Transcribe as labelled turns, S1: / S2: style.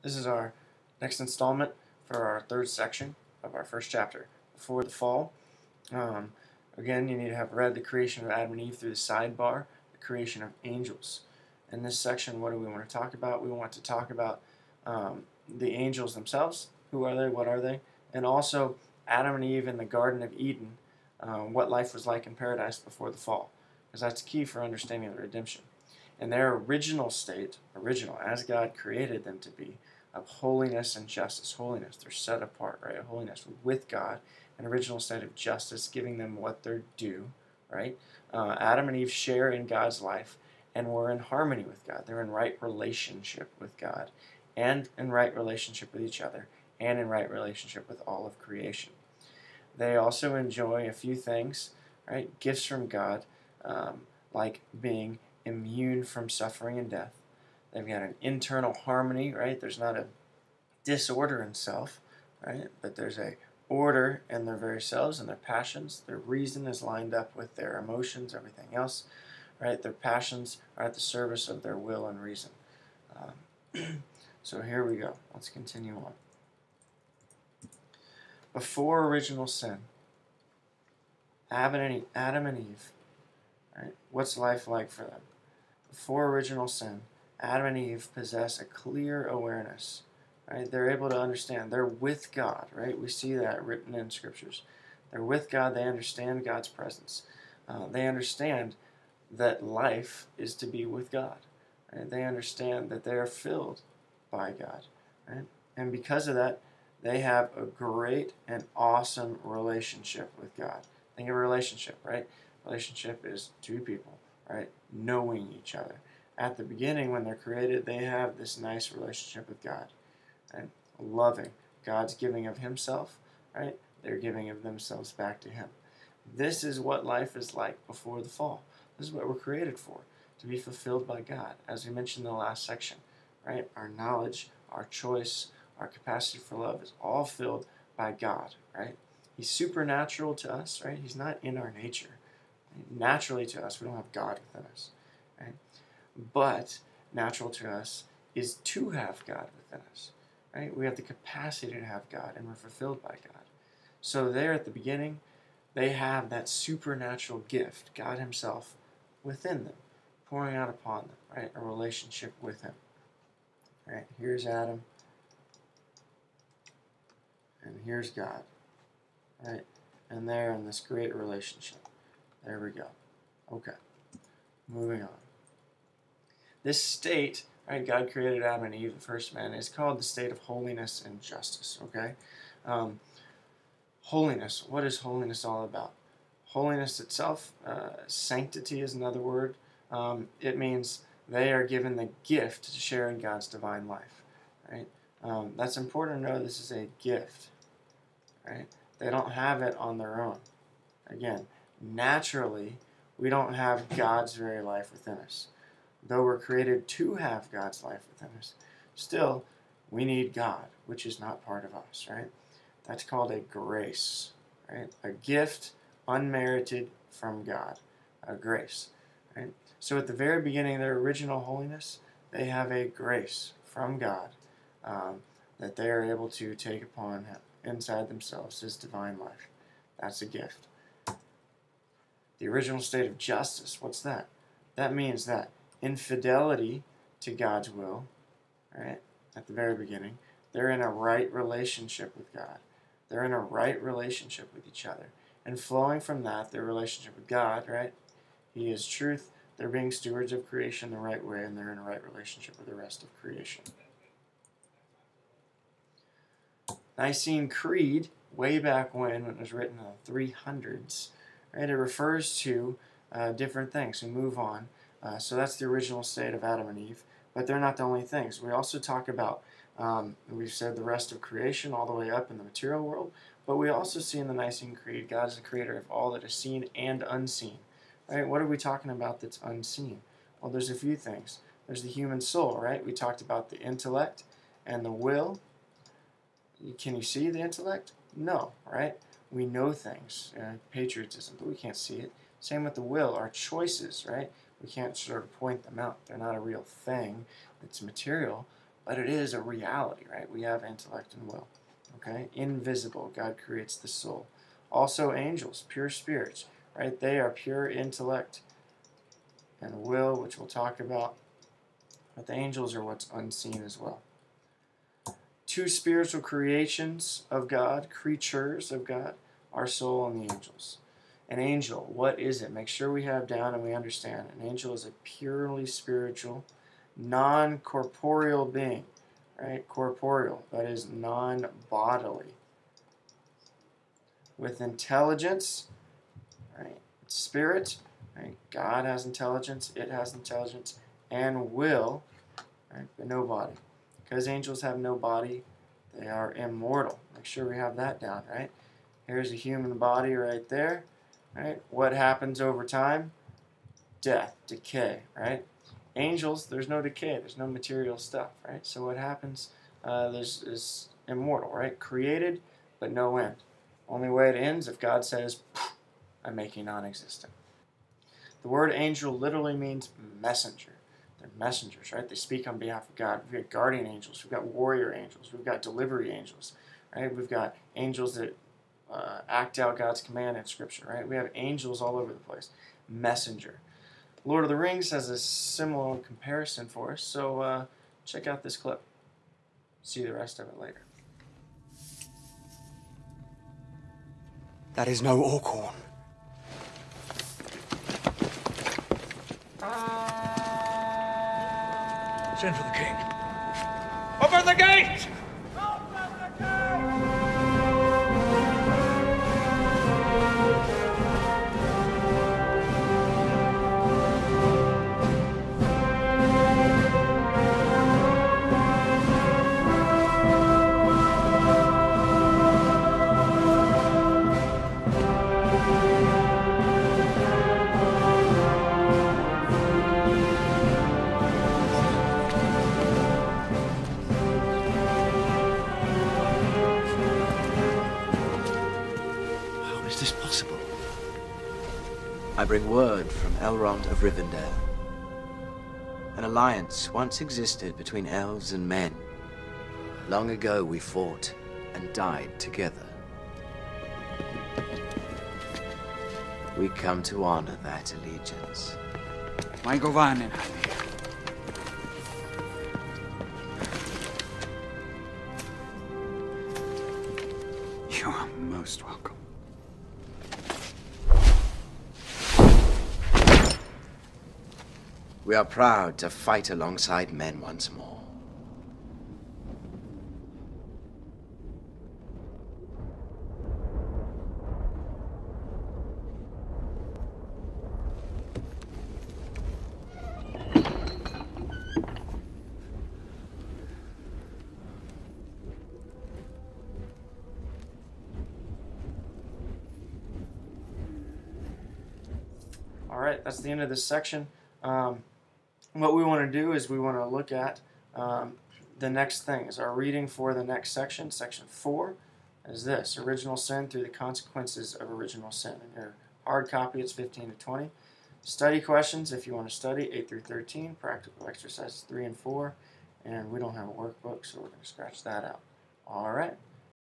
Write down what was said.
S1: This is our next installment for our third section of our first chapter, Before the Fall. Um, Again, you need to have read the creation of Adam and Eve through the sidebar, the creation of angels. In this section, what do we want to talk about? We want to talk about the angels themselves. Who are they? What are they? And also Adam and Eve in the Garden of Eden, what life was like in paradise before the fall, because that's key for understanding the redemption. In their original state, as God created them to be, of holiness and justice. Holiness, they're set apart, right? Holiness with God, an original state of justice, giving them what they're due, right? Adam and Eve share in God's life and were in harmony with God. They're in right relationship with God and in right relationship with each other and in right relationship with all of creation. They also enjoy a few things, right? Gifts from God, like being immune from suffering and death. They've got an internal harmony, right? There's not a disorder in self, right? But there's a order in their very selves and their passions. Their reason is lined up with their emotions, everything else, right? Their passions are at the service of their will and reason. So here we go. Let's continue on. Before original sin, Adam and Eve, right? What's life like for them? Before original sin, Adam and Eve possess a clear awareness, right? They're able to understand. They're with God, right? We see that written in scriptures. They're with God. They understand God's presence. They understand that life is to be with God. Right? They understand that they are filled by God, right? And because of that, they have a great and awesome relationship with God. Think of a relationship, right? Relationship is two people, right? Knowing each other. At the beginning, when they're created, they have this nice relationship with God, right? Loving. God's giving of Himself, right? They're giving of themselves back to Him. This is what life is like before the fall. This is what we're created for, to be fulfilled by God. As we mentioned in the last section, right? Our knowledge, our choice, our capacity for love is all filled by God, right? He's supernatural to us, right? He's not in our nature. Naturally to us, we don't have God within us, right? But natural to us is to have God within us, right? We have the capacity to have God, and we're fulfilled by God. So there at the beginning, they have that supernatural gift, God Himself, within them, pouring out upon them, right? A relationship with Him. Right? Here's Adam, and here's God, right? And they're in this great relationship. There we go. Okay, moving on. This state, right? God created Adam and Eve, the first man, is called the state of holiness and justice. Okay, holiness. What is holiness all about? Holiness itself, sanctity is another word. It means they are given the gift to share in God's divine life. Right? That's important to know. This is a gift. Right? They don't have it on their own. Again, naturally, we don't have God's very life within us. Though we're created to have God's life within us, still, we need God, which is not part of us, right? That's called a grace, right? A gift unmerited from God, a grace, right? So at the very beginning of their original holiness, they have a grace from God that they are able to take upon inside themselves His divine life. That's a gift. The original state of justice, what's that? That means that infidelity to God's will, right, at the very beginning, they're in a right relationship with God. They're in a right relationship with each other. And flowing from that, their relationship with God, right, He is truth. They're being stewards of creation the right way, and they're in a right relationship with the rest of creation. Nicene Creed, way back when it was written in the 300s, right, it refers to different things. We move on. So that's the original state of Adam and Eve, but they're not the only things. We also talk about, we've said the rest of creation all the way up in the material world, but we also see in the Nicene Creed, God is the creator of all that is seen and unseen. Right? What are we talking about that's unseen? Well, there's a few things. There's the human soul, right? We talked about the intellect and the will. Can you see the intellect? No, right? We know things, patriotism, but we can't see it. Same with the will, our choices, right? We can't sort of point them out. They're not a real thing. It's material, but it is a reality, right? We have intellect and will. Okay? Invisible, God creates the soul. Also angels, pure spirits, right? They are pure intellect and will, which we'll talk about. But the angels are what's unseen as well. Two spiritual creations of God, creatures of God, our soul and the angels. An angel, what is it? Make sure we have down and we understand. An angel is a purely spiritual, non-corporeal being, right? Corporeal, that is non-bodily. With intelligence, right? Spirit, right? God has intelligence, it has intelligence, and will, right? But no body. Because angels have no body, they are immortal. Make sure we have that down, right? Here's a human body right there, right? What happens over time? Death, decay, right? Angels, there's no decay, there's no material stuff, right? So what happens is immortal, right? Created, but no end. Only way it ends if God says, I make you non-existent. The word angel literally means messenger. They're messengers, right? They speak on behalf of God. We've got guardian angels. We've got warrior angels. We've got delivery angels, right? We've got angels that act out God's command in Scripture, right? We have angels all over the place. Messenger. Lord of the Rings has a similar comparison for us, so check out this clip. See the rest of it later.
S2: That is no Orkhorn.
S3: Send for the king. Open the gate!
S4: I bring word from Elrond of Rivendell. An alliance once existed between elves and men. Long ago we fought and died together. We come to honor that allegiance.
S2: Maigovanen. You are most welcome.
S4: We are proud to fight alongside men once more.
S1: All right, that's the end of this section. What we want to do is we want to look at the next thing. Is our reading for the next section. Section 4 is this: original sin through the consequences of original sin. In your hard copy, it's 15 to 20. Study questions, if you want to study, 8 through 13. Practical exercises 3 and 4. And we don't have a workbook, so we're going to scratch that out. All right.